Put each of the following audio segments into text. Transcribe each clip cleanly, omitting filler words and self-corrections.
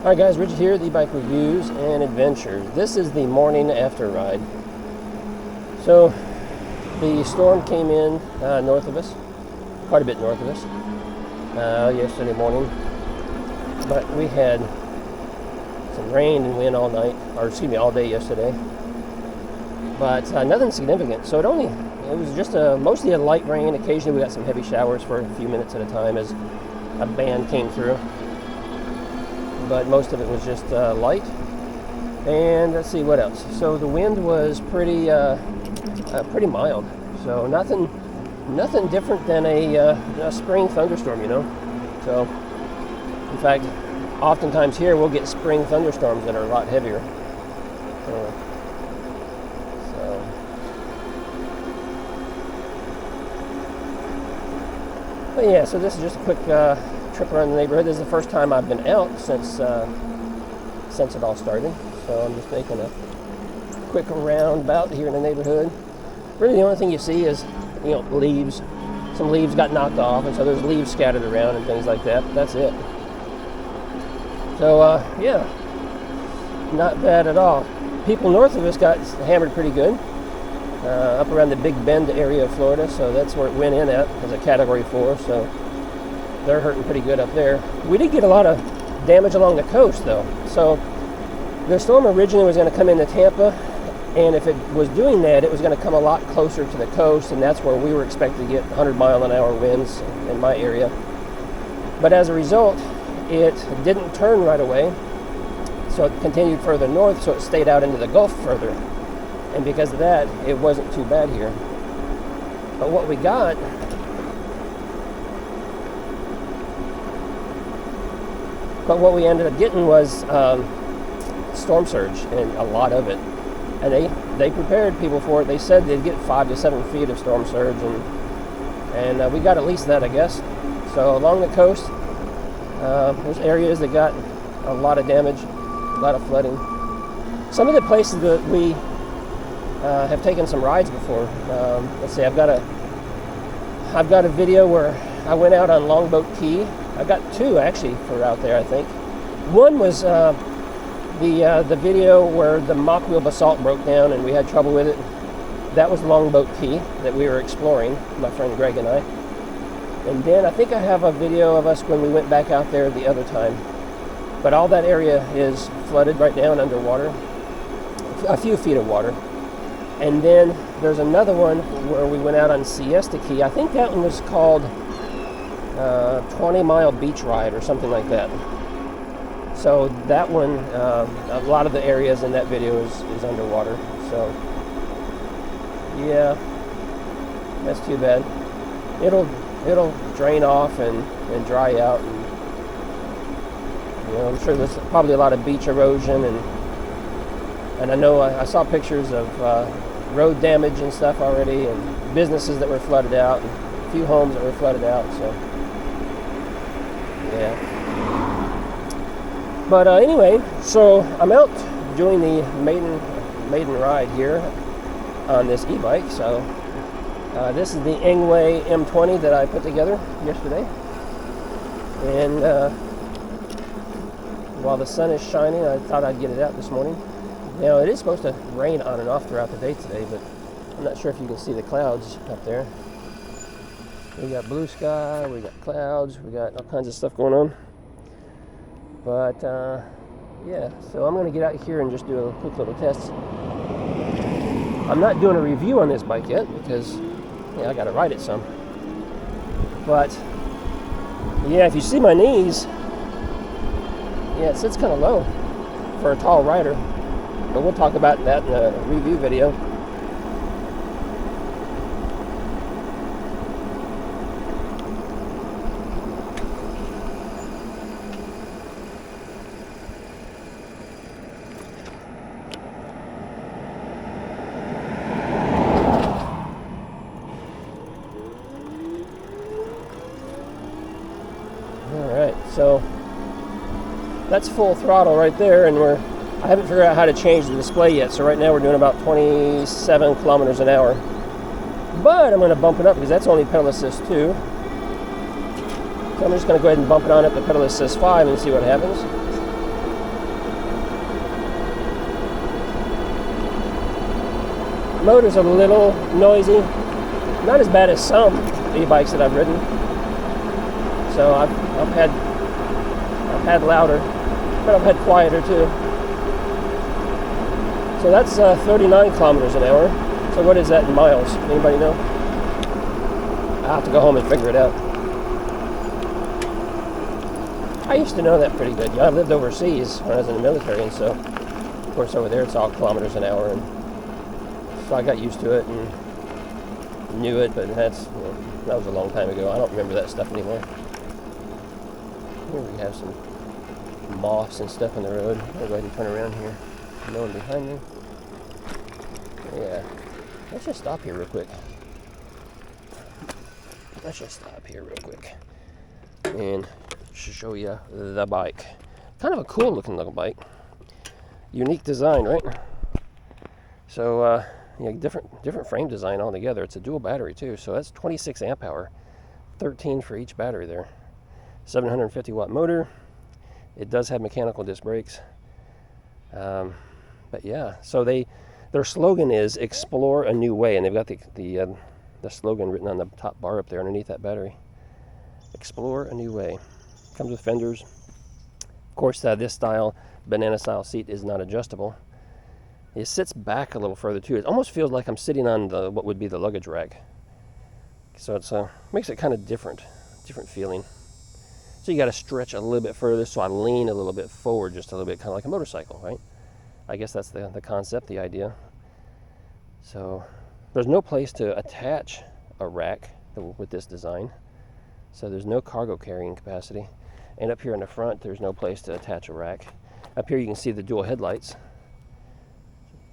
Alright guys, Rich here, the e-bike reviews and adventures. This is the morning after ride. So, the storm came in north of us, quite a bit north of us, yesterday morning. But we had some rain and wind all night, or excuse me, all day yesterday. But nothing significant. So it was just mostly a light rain. Occasionally we got some heavy showers for a few minutes at a time as a band came through. But most of it was just light. And let's see what else. So the wind was pretty mild. So nothing different than a spring thunderstorm, you know. So in fact, oftentimes here we'll get spring thunderstorms that are a lot heavier. But yeah, so this is just a quick trip around the neighborhood. This is the first time I've been out since it all started. So I'm just making a quick roundabout here in the neighborhood. Really the only thing you see is, you know, leaves. Some leaves got knocked off, and so there's leaves scattered around and things like that. But that's it. So yeah, not bad at all. People north of us got hammered pretty good. Up around the Big Bend area of Florida, so that's where it went in at as a Category 4, so they're hurting pretty good up there. We did get a lot of damage along the coast, though. So the storm originally was going to come into Tampa, and if it was doing that, it was going to come a lot closer to the coast, and that's where we were expected to get 100-mile-an-hour winds in my area. But as a result, it didn't turn right away, so it continued further north, so it stayed out into the Gulf further. And because of that, it wasn't too bad here. But what we got, we ended up getting was storm surge, and a lot of it. And they prepared people for it. They said they'd get 5 to 7 feet of storm surge, and we got at least that, I guess. So along the coast, there's areas that got a lot of damage, a lot of flooding. Some of the places that we have taken some rides before. Let's see, I've got a video where I went out on Longboat Key. I got two actually for out there, I think. One was the video where the mock wheel basalt broke down and we had trouble with it. That was Longboat Key that we were exploring, my friend Greg and I. And then I think I have a video of us when we went back out there the other time. But all that area is flooded right now and underwater. A few feet of water. And then there's another one where we went out on Siesta Key. I think that one was called 20-mile beach ride or something like that. So that one, a lot of the areas in that video is underwater. So yeah, that's too bad. It'll drain off and dry out. And, you know, I'm sure there's probably a lot of beach erosion and I know I saw pictures of road damage and stuff already, and businesses that were flooded out, and a few homes that were flooded out. So, yeah. But anyway, so I'm out doing the maiden ride here on this e-bike. So this is the Engway M20 that I put together yesterday, and while the sun is shining, I thought I'd get it out this morning. Now, it is supposed to rain on and off throughout the day today, but I'm not sure if you can see the clouds up there. We got blue sky, we got clouds, we got all kinds of stuff going on. But, yeah, so I'm going to get out here and just do a quick little test. I'm not doing a review on this bike yet because, yeah, I got to ride it some. But, yeah, if you see my knees, yeah, it sits kind of low for a tall rider. But we'll talk about that in a review video. Alright, so that's full throttle right there, and I haven't figured out how to change the display yet, so right now we're doing about 27 kilometers an hour. But I'm going to bump it up because that's only pedal assist 2. So I'm just going to go ahead and bump it on up to pedal assist 5 and see what happens. Motor's a little noisy. Not as bad as some e-bikes that I've ridden. So I've had louder, but I've had quieter too. So that's 39 kilometers an hour. So what is that in miles? Anybody know? I'll have to go home and figure it out. I used to know that pretty good. I lived overseas when I was in the military, and so, of course, over there it's all kilometers an hour, and so I got used to it and knew it, but that was a long time ago. I don't remember that stuff anymore. Here we have some moss and stuff on the road. I'll go ahead and turn around here. No one behind me. Yeah. Let's just stop here real quick. And show you the bike. Kind of a cool looking little bike. Unique design, right? So, different frame design altogether. It's a dual battery too, so that's 26 amp hour, 13 for each battery there. 750 watt motor. It does have mechanical disc brakes. But yeah, so their slogan is "Explore a New Way," and they've got the slogan written on the top bar up there underneath that battery. Explore a new way. Comes with fenders. Of course, this style, banana style seat is not adjustable. It sits back a little further too. It almost feels like I'm sitting on what would be the luggage rack. So it's makes it kind of different feeling. So you got to stretch a little bit further. So I lean a little bit forward, just a little bit, kind of like a motorcycle, right? I guess that's the concept, the idea. So there's no place to attach a rack with this design. So there's no cargo carrying capacity. And up here in the front, there's no place to attach a rack. Up here you can see the dual headlights.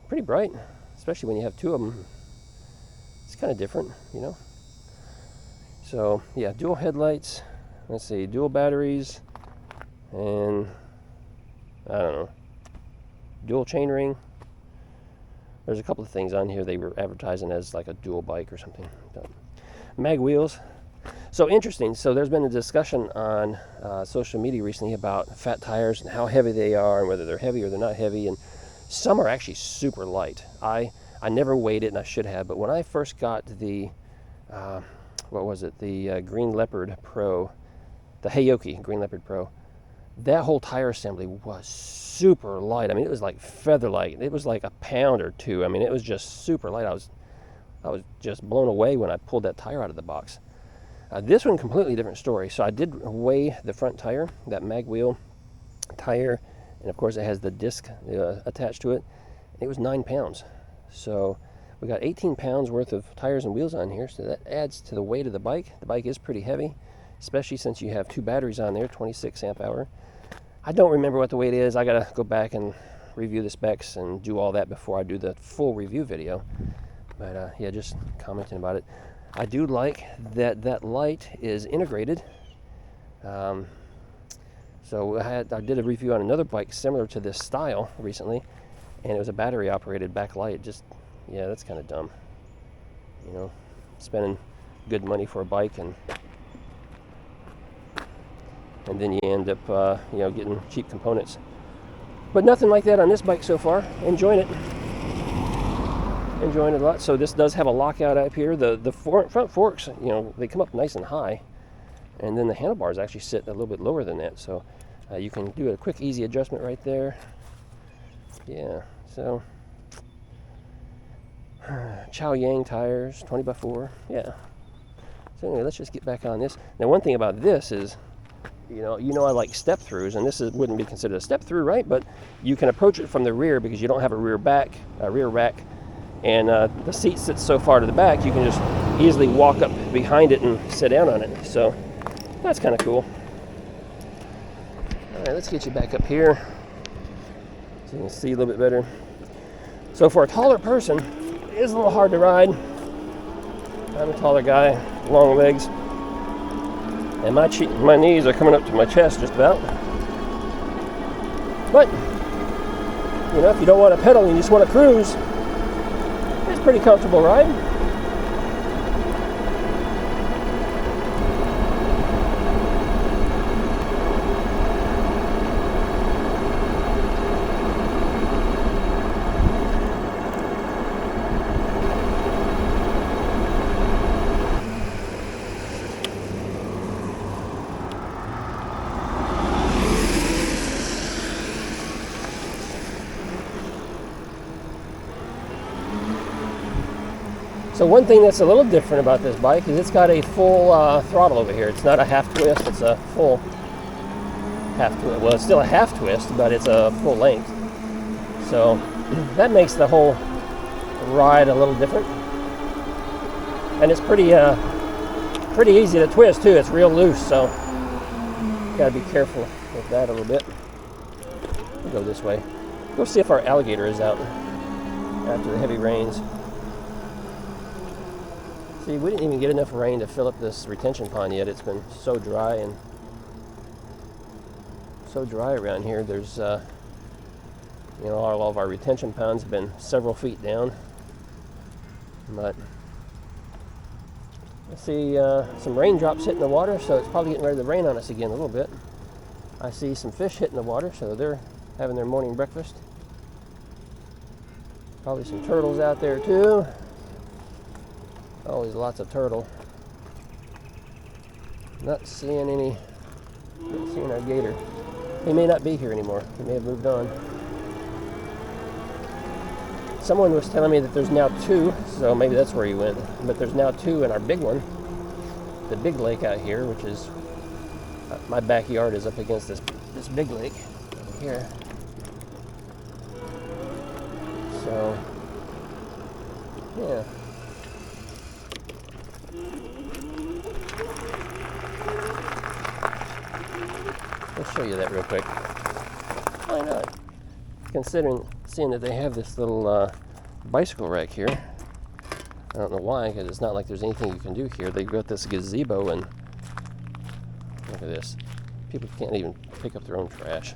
Pretty bright, especially when you have two of them. It's kind of different, you know. So yeah, dual headlights. Let's see, dual batteries, and I don't know, dual chainring. There's a couple of things on here they were advertising as like a dual bike or something. But mag wheels. So interesting. So there's been a discussion on social media recently about fat tires and how heavy they are and whether they're heavy or they're not heavy. And some are actually super light. I never weighed it, and I should have. But when I first got the the Green Leopard Pro, the Heyoki Green Leopard Pro, that whole tire assembly was super light. I mean, it was like feather light. It was like a pound or two. I mean, it was just super light. I was just blown away when I pulled that tire out of the box. This one, completely different story. So I did weigh the front tire, that mag wheel tire, and of course it has the disc attached to it. It was 9 pounds. So we got 18 pounds worth of tires and wheels on here, so that adds to the weight of the bike. The bike is pretty heavy, especially since you have two batteries on there, 26 amp hour. I don't remember what the weight is. I gotta go back and review the specs and do all that before I do the full review video. But yeah, just commenting about it. I do like that light is integrated. So I did a review on another bike similar to this style recently, and it was a battery operated backlight. Just, yeah, that's kind of dumb. You know, spending good money for a bike and then you end up getting cheap components. But nothing like that on this bike so far. Enjoying it a lot. So this does have a lockout up here. The front forks, they come up nice and high, and then the handlebars actually sit a little bit lower than that. So you can do a quick, easy adjustment right there. Yeah. So Chow Yang tires, 20x4. Yeah. So anyway, let's just get back on this. Now, one thing about this is, I like step throughs, and this wouldn't be considered a step through, right? But you can approach it from the rear because you don't have a rear rack, and the seat sits so far to the back, you can just easily walk up behind it and sit down on it. So that's kind of cool. All right, let's get you back up here so you can see a little bit better. So for a taller person, it is a little hard to ride. I'm a taller guy, long legs, and my knees are coming up to my chest just about. But if you don't want to pedal and you just want to cruise, it's a pretty comfortable ride. So one thing that's a little different about this bike is it's got a full throttle over here. It's not a half twist, it's a full half twist. Well, it's still a half twist, but it's a full length. So that makes the whole ride a little different. And it's pretty easy to twist too. It's real loose, so gotta be careful with that a little bit. We'll go this way. Go see if our alligator is out after the heavy rains. See, we didn't even get enough rain to fill up this retention pond yet. It's been so dry and so dry around here. There's, all of our retention ponds have been several feet down. But I see some raindrops hitting the water, so it's probably getting ready to rain on us again a little bit. I see some fish hitting the water, so they're having their morning breakfast. Probably some turtles out there too. Always lots of turtle. Not seeing our gator. He may not be here anymore. He may have moved on. Someone was telling me that there's now 2, so maybe that's where he went. But there's now 2 in our big one, the big lake out here, which is my backyard is up against this big lake over here. So yeah. I'll show you that real quick. Why not? Seeing that they have this little bicycle rack here. I don't know why, because it's not like there's anything you can do here. They've got this gazebo, and look at this. People can't even pick up their own trash.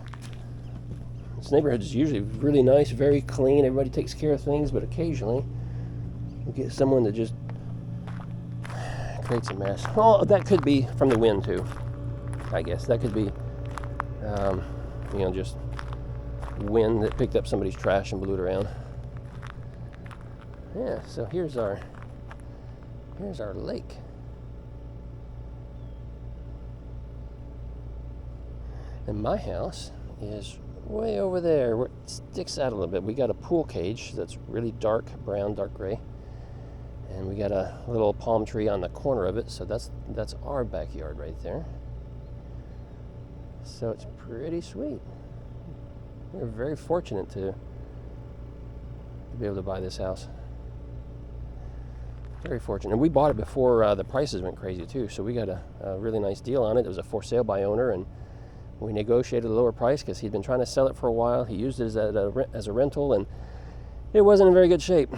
This neighborhood is usually really nice, very clean. Everybody takes care of things, but occasionally you get someone that just creates a mess. Oh, that could be from the wind too, I guess. That could be, just wind that picked up somebody's trash and blew it around. Yeah, so here's our lake. And my house is way over there where it sticks out a little bit. We got a pool cage that's really dark brown, dark gray. And we got a little palm tree on the corner of it, so that's our backyard right there. So it's pretty sweet. We're very fortunate to be able to buy this house. Very fortunate. And we bought it before the prices went crazy too, so we got a really nice deal on it. It was a for sale by owner, and we negotiated a lower price because he'd been trying to sell it for a while. He used it as a rental, and it wasn't in very good shape.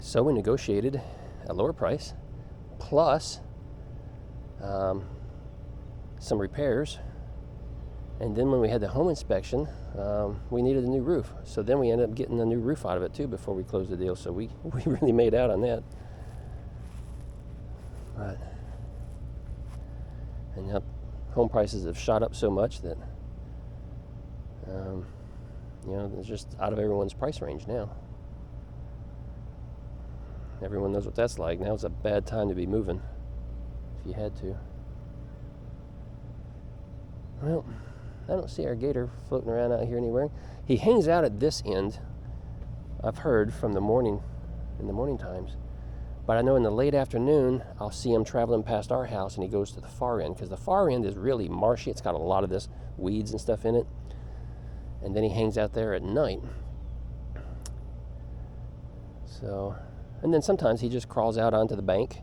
So we negotiated a lower price, plus some repairs. And then when we had the home inspection, we needed a new roof. So then we ended up getting a new roof out of it too before we closed the deal. So we really made out on that. But, and now home prices have shot up so much that, it's just out of everyone's price range now. Everyone knows what that's like. Now it's a bad time to be moving, if you had to. Well, I don't see our gator floating around out here anywhere. He hangs out at this end, I've heard, in the morning times. But I know in the late afternoon, I'll see him traveling past our house, and he goes to the far end, because the far end is really marshy. It's got a lot of this weeds and stuff in it. And then he hangs out there at night. So, and then sometimes he just crawls out onto the bank.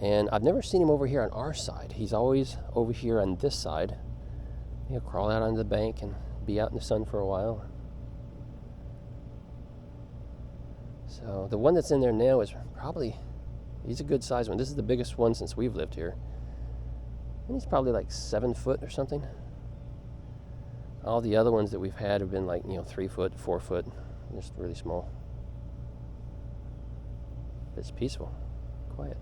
And I've never seen him over here on our side. He's always over here on this side. He'll crawl out onto the bank and be out in the sun for a while. So the one that's in there now is he's a good sized one. This is the biggest one since we've lived here. And he's probably like 7 foot or something. All the other ones that we've had have been like, 3 foot, 4 foot, just really small. It's peaceful, quiet.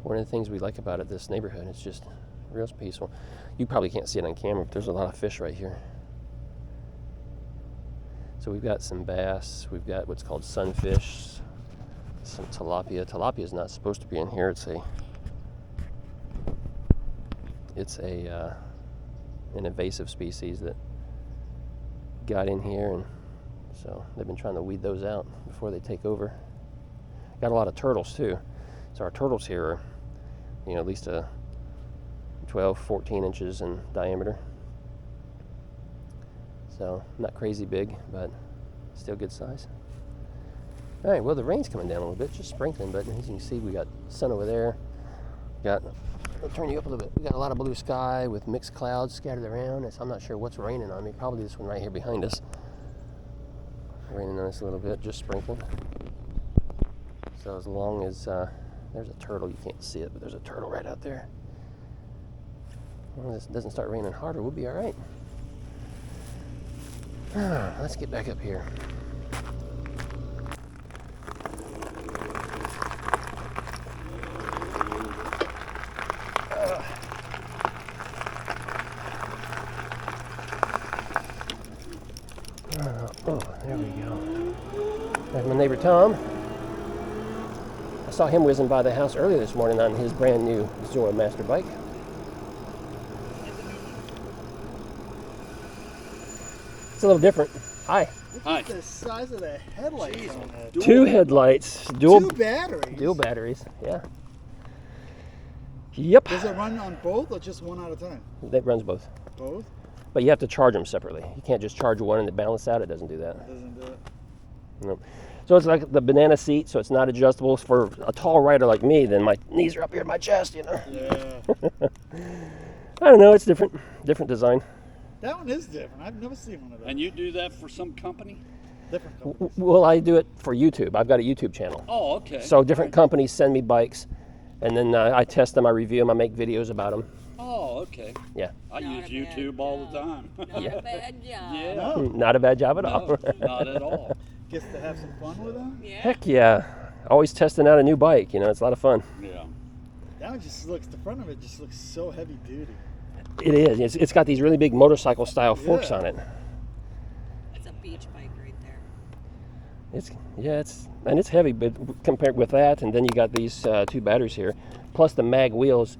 One of the things we like about this neighborhood, it's just real peaceful. You probably can't see it on camera, but there's a lot of fish right here. So we've got some bass, we've got what's called sunfish, some tilapia. Tilapia is not supposed to be in here. It's an invasive species that got in here and So they've been trying to weed those out before they take over. Got a lot of turtles too. So our turtles here are, at least a 12, 14 inches in diameter. So not crazy big, but still good size. All right, well, the rain's coming down a little bit, just sprinkling, but as you can see, we got sun over there. I'll turn you up a little bit. We got a lot of blue sky with mixed clouds scattered around. I'm not sure what's raining on me. Probably this one right here behind us. Raining on us a little bit, just sprinkling. So as long as there's a turtle, you can't see it, but there's a turtle right out there. As long as it doesn't start raining harder, we'll be all right. Let's get back up here. There we go. There's my neighbor Tom. I saw him whizzing by the house earlier this morning on his brand new Zora Master bike. It's a little different. Hi. Hi. Look at the size of the headlights on that. Two headlights. Two batteries. Dual batteries, yeah. Yep. Does it run on both or just one at a time? That runs both. Both? But you have to charge them separately. You can't just charge one and then balance out. It doesn't do that. It doesn't do it. No. So it's like the banana seat, so it's not adjustable. For a tall rider like me, then my knees are up here in my chest, Yeah. I don't know, it's different design. That one is different. I've never seen one of those. And you do that for some company? Different companies. Well, I do it for YouTube. I've got a YouTube channel. Oh, okay. So different companies send me bikes, and then I test them, I review them, I make videos about them. Oh, okay. Yeah. I use YouTube all the time. Not a bad job. Yeah. No, Not a bad job at all. No, not at all. gets to have some fun with them. Yeah. Heck yeah. Always testing out a new bike, it's a lot of fun. Yeah. That one just looks, the front of it just looks so heavy duty. It is. It's got these really big motorcycle style forks on it. It's a beach bike right there. It's heavy, but compared with that, and then you got these two batteries here, plus the mag wheels.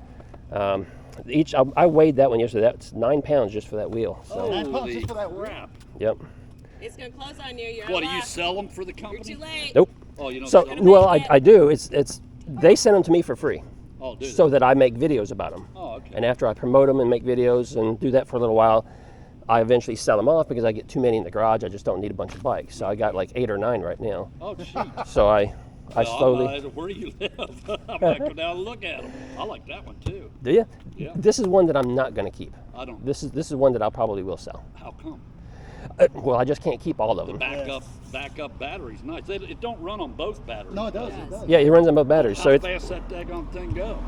I weighed that one yesterday. That's 9 pounds just for that wheel. So, 9 pounds Holy just for that crap. yep. It's gonna close on you. You're What, do you lost. sell them for the You're company? too late. Nope. Oh, you don't So, sell them? well, I do. It's they send them to me for free, Oh, do they? so that I make videos about them. Oh, okay. And after I promote them and make videos and do that for a little while, I eventually sell them off because I get too many in the garage. I just don't need a bunch of bikes. So I got like 8 or 9 right now. Oh, gee. So I Well, slowly. where do you live? I might go down and look at them. I like that one too. Do you? Yeah. This is one that I'm not going to keep. I don't. This is one that I probably will sell. How come? Well, I just can't keep all of them. Backup battery's nice. It don't run on both batteries. No, it does. It does. Yeah, it runs on both batteries. How So it's fast that daggone thing go?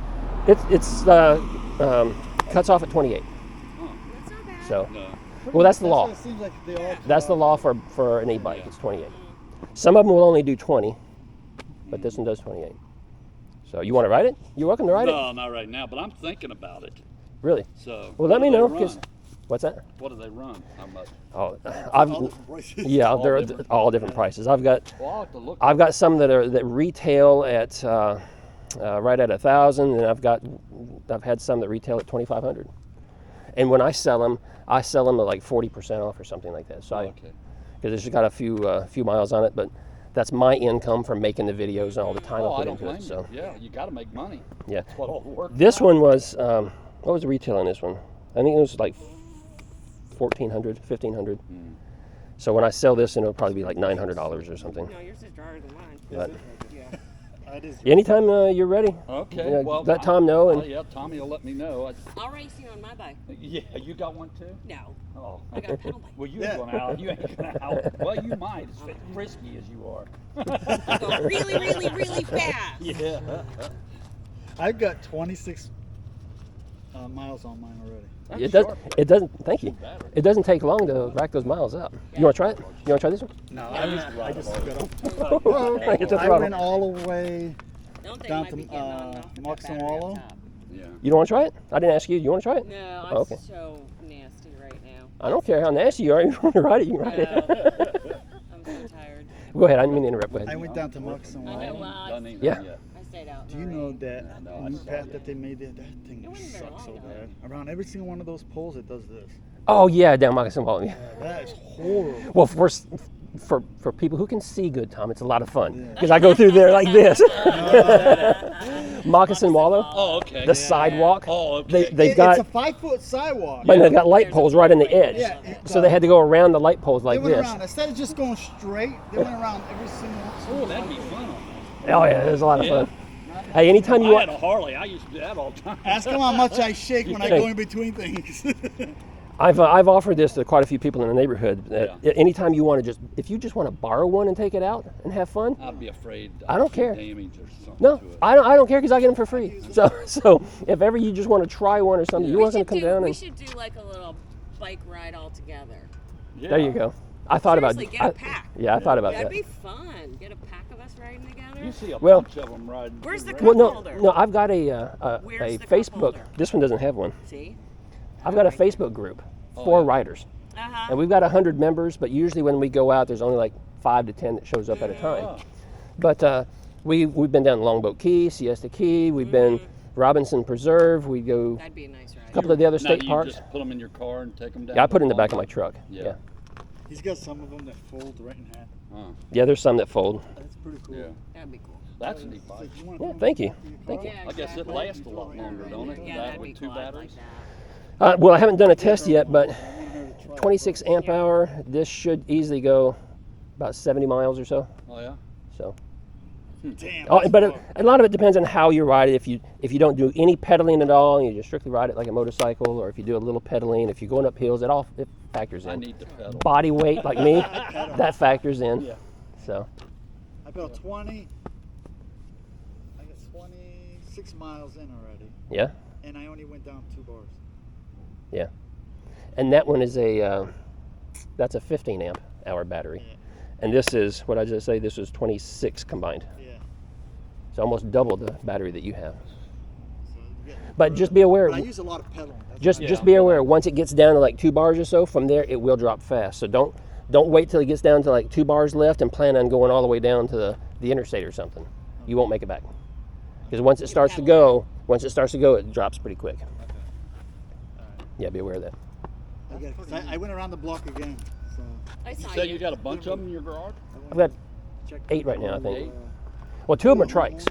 cuts off at 28. Huh. That's not bad. So, No. well, that's the law. What it seems like they all That's the law for an e-bike. It's 28. Some of them will only do 20, but this one does 28. So you want to ride it? You're welcome to ride it. No, not right now, but I'm thinking about it. Really? So. Well, let me what do know. they 'Cause- run? what's that? What do they run? How much? Oh, all different prices. yeah, All they're different. all different prices. I've got Well, I'll have to look. I've got some that retail at right at 1,000, and I've had some that retail at 2,500. And when I sell them at like 40% off or something like that. So Okay. because it's just got a few miles on it, but that's my income from making the videos and all the time Oh, I I put don't into blame it. you. So Yeah, you got to make money. yeah, That's what all the work. this one was what was the retail on this one? I think it was like 1,400, 1,500. So when I sell this, it'll probably be like $900 or something. No, yours is drier than mine. But Yeah. It is. anytime you're ready, Okay. Yeah, well, let Tom know and- yeah, Tommy will let me know. I'll race you on my bike. Yeah, you got one too. No, Oh. I got a pedal bike. Well, you Yeah. ain't gonna out. You ain't gonna out. Well, you might. As frisky as you are. I go really, really, really fast. Yeah. I've got 26 miles on mine already. That's it does. sharp. It doesn't. Thank you. Battery. It doesn't take long to rack those miles up. You want to try it? You want to try this one? No, I just got Hit the I throttle. went all the way. Don't think Down might to, be getting on off with that Moxon battery up Wallow? top. Yeah. You don't want to try it? I didn't ask you. You want to try it? No, I'm Okay. so nasty right now. I don't care how nasty you are. You want to ride it? You can ride it. No. I'm so tired. Go ahead. I didn't mean to interrupt. Go I ahead. went down to Moxon I know, Wallow. well, Done anything Yeah. yet. I stayed out. Do in you the know rain. that No, I new saw path that. that they made there? That thing It wasn't very sucks so long, bad. Around every single one of those poles, it does this. Oh yeah, down Moccasin Wall. Yeah. That is horrible. Well, first, for people who can see good, Tom, it's a lot of fun because I go through there like this. Moccasin Wallow, Oh, okay. the sidewalk. Oh, okay. They've got, It's a 5-foot sidewalk. but they've got light poles right in the edge, Yeah, so they had to go around the light poles like they went this. around. Instead of just going straight, they went around every single. Oh, that'd be fun. Oh yeah, it was a lot of Yeah. fun. Hey, anytime you I had want, a Harley. I used to do that all the time. Ask them how much I shake when I go in between things. I've offered this to quite a few people in the neighborhood. That anytime you want to if you just want to borrow one and take it out and have fun, I'd be afraid. I don't care. Damage or something. no, to it. I don't care because I get them for free. So if ever you just want to try one or something, you want them to come down We and should do like a little bike ride all together. Yeah. there you go. I thought Seriously, about get a pack. Yeah, I thought about That'd that. be fun. Get a pack of us riding together. You see a Well- bunch of them riding. Where's the Well, no, holder? no, I've got a Where's the cup Facebook. holder? This one doesn't have one. See? I've got a Facebook group Oh, for yeah. riders, Uh-huh. and we've got 100 members. But usually when we go out, there's only like 5 to 10 that shows up at a time. Oh. But we've been down Longboat Key, Siesta Key. We've been Robinson Preserve. We go That'd be a nice ride. a couple of the other Now, state you parks. just put them in your car and take them down. Yeah, I put it in the to back of my Longboat? truck. Yeah. Yeah, He's got some of them that fold right in half. Huh. yeah. There's some that fold. That's pretty cool. Yeah. That'd be cool. That's a neat So bike. if you wanna Yeah, put them thank in you. the back of your Thank car, you. I guess it lasts a lot longer, don't it? Yeah, That that'd be with two cool. I'd batteries. like that. Well, I haven't done a test yet, but I want her to try it. 26 amp hour. This should easily go about 70 miles or so. Oh yeah. So. Damn. Oh, that's but far. a lot of it depends on how you ride it. If you don't do any pedaling at all, and you just strictly ride it like a motorcycle, or if you do a little pedaling, if you're going up hills, it factors I in. need to pedal. Body weight like me, that factors in. Yeah. So I got 20. I got 26 miles in already, yeah, and I only went down 2 bars. and that one is that's a 15 amp hour battery, Yeah. and this is what I just say. This was 26 combined. Yeah. It's almost double the battery that you have. So you get But just be aware. But I use a lot of pedaling. That's Just why- just be aware. Once it gets down to like 2 bars or so, from there it will drop fast. So don't wait till it gets down to like 2 bars left and plan on going all the way down to the interstate or something. You won't make it back. Because once it starts to go, it drops pretty quick. Yeah, be aware of that. I, get it, 'cause I went around the block again. So I You saw say you got a bunch of them in your garage? I've got check 8 right now, I think. 8? Well, 2 of them are trikes.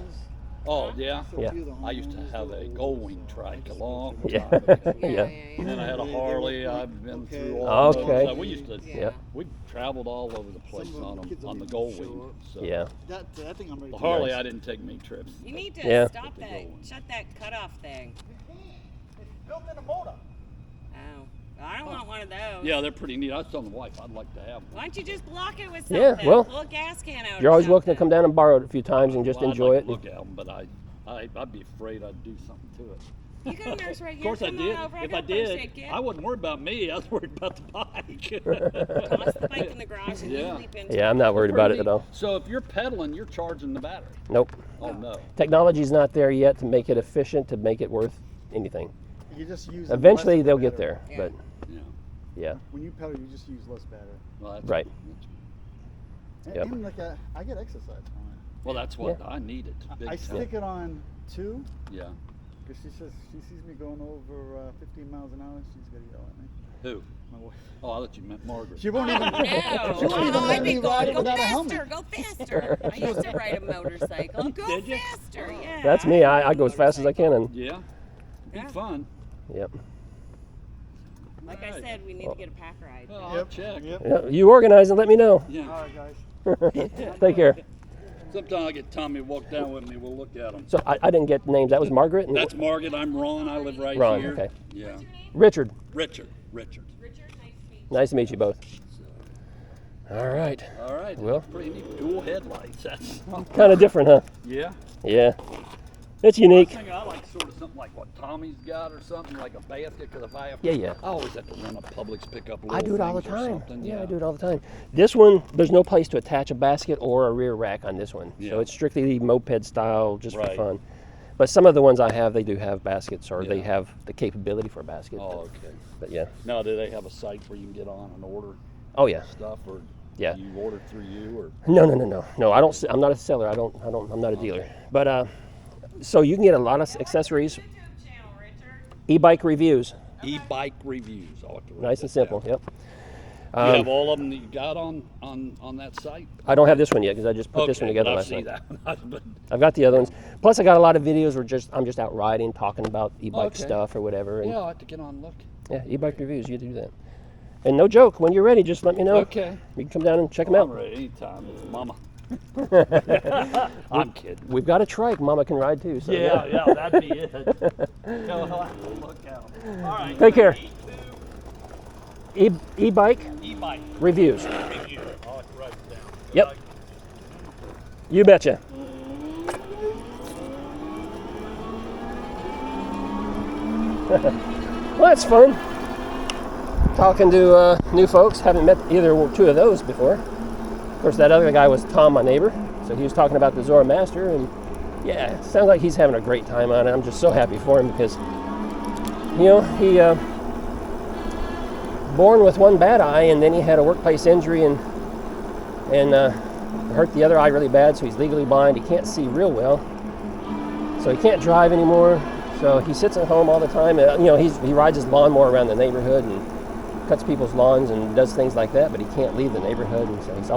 Oh yeah. Yeah. I used to have a Goldwing trike a long Yeah. time ago. Yeah. And then I had a Harley. I've been through all of Okay. those. So we used to. Yeah. We traveled all over the place on them on the Goldwing. So Yeah. that I think I'm ready. The to Harley, Nice. I didn't take many trips. You need to Yeah. stop that. Shut that cutoff thing. It's built in a motor. Oh. I don't want one of those. Yeah, they're pretty neat. I was telling the wife I'd like to have Why one. don't you just block it with Yeah, something? well, Pull a gas can out. You're or always welcome to something. come down and borrow it a few times and just Well, I'd enjoy like it. to look at them, but I'd be afraid I'd do something to it. You got a nurse right Of here. course I Come did. on over. If I got first aid did, kit. I wasn't worried about me. I was worried about the bike. Toss the bike in the garage and Yeah. you leap into Yeah, I'm not worried about it at all. So if you're pedaling, you're charging the battery. Nope. Oh no. Technology's not there yet to make it efficient, to make it worth anything. You just use. Eventually less they'll get battery. there, Yeah. but Yeah. yeah. When you pedal, you just use less battery. Well, that's Right. And, Yep. and like I get exercise on it. Well, that's what I needed. Big I time. stick it on 2 Yeah. because she says she sees me going over 15 miles an hour. She's gonna yell at me. Who? My wife. Oh, I thought you meant Margaret. She won't even. No. She won't even Oh, let I'd me be ride going, it go without a faster, helmet. go faster. I used to ride a motorcycle. Go Did you? faster, yeah. That's me. I go as fast as I can, and Yeah. Be Yeah. fun. yep. Like I Alright. said, we need to get a pack ride. Well, I'll Yep. check. Yep. Yeah, you organize and let me know. Yeah. All right, guys. Take care. Sometime I'll get Tommy to walk down with me. We'll look at them. So I didn't get the names. That was Margaret and That's Margaret. I'm Ron. I live right Ron, here. okay. Yeah. Richard. Richard. Richard, nice to meet you. Nice to meet you both. All right. All right. Well. Pretty neat. Dual headlights. That's Kind of different, huh? yeah. Yeah. It's I unique. think I like sort of something like what Tommy's got or something like a basket because if I have Yeah, yeah. I always have to run a Publix pick up little I do it all the things or time. something. Yeah, I do it all the time. This one, there's no place to attach a basket or a rear rack on this one. Yeah. So it's strictly moped style, just Right. for fun. But some of the ones I have, they do have baskets, or they Yeah. have the capability for a basket. Oh, okay. But yeah. Now, do they have a site where you can get on and order Oh yeah. stuff, or Yeah. do you order through you, or No. I don't. I'm not a seller. I'm not a dealer. But so you can get a lot of accessories. YouTube channel, Richard. E-bike reviews. e-bike reviews? I'll have to write Nice and that simple. down. Yep. You have all of them that you got on that site? I don't have this one yet because I just put this one together I last see night. that. But I've got the other ones. Plus, I got a lot of videos where I'm just out riding, talking about e-bike Okay. stuff or whatever. And yeah, I'll have to get on and look. yeah, e-bike reviews. You do that. And no joke, when you're ready, just let me know. Okay. You can come down and check them I'm out. ready anytime, Mama. I'm kidding. We've got a trike. Mama can ride too. So Yeah, that'd be it. Go look out. All right. Take care. E2 E-bike e-bike reviews. review. I'll have to write it down. Yep. You betcha. Well, that's fun. Talking to new folks. Haven't met either two of those before. Of course, that other guy was Tom, my neighbor. So he was talking about the Zora Master, and yeah, it sounds like he's having a great time on it. I'm just so happy for him because, you know, he born with one bad eye, and then he had a workplace injury and hurt the other eye really bad. So he's legally blind. He can't see real well. So he can't drive anymore. So he sits at home all the time. You know, he rides his lawnmower around the neighborhood and cuts people's lawns and does things like that, but he can't leave the neighborhood, and so he's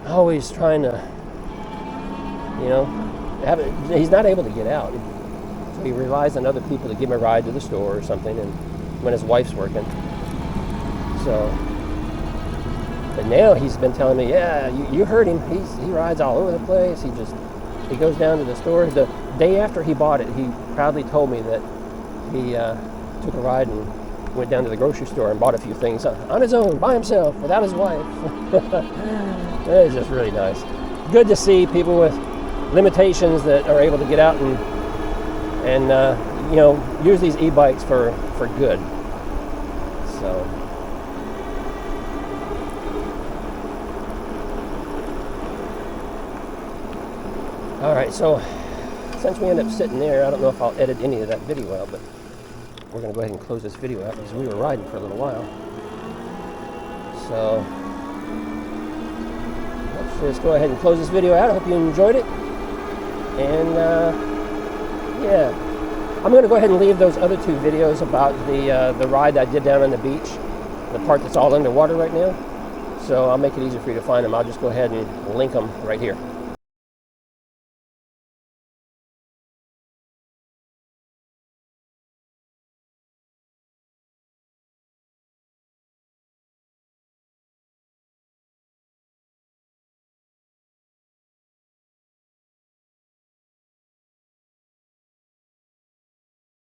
always trying to, you know, he's not able to get out. So he relies on other people to give him a ride to the store or something, and when his wife's working. So, but now he's been telling me, yeah, you heard him. He rides all over the place. He goes down to the store. The day after he bought it, he proudly told me that he took a ride and went down to the grocery store and bought a few things on his own, by himself, without his wife. It's just really nice. Good to see people with limitations that are able to get out and you know, use these e-bikes for good. So. All right, so since we end up sitting there, I don't know if I'll edit any of that video out, but we're going to go ahead and close this video out because we were riding for a little while. So let's just go ahead and close this video out. I hope you enjoyed it. And yeah, I'm going to go ahead and leave those other two videos about the ride that I did down on the beach, the part that's all underwater right now. So I'll make it easier for you to find them. I'll just go ahead and link them right here.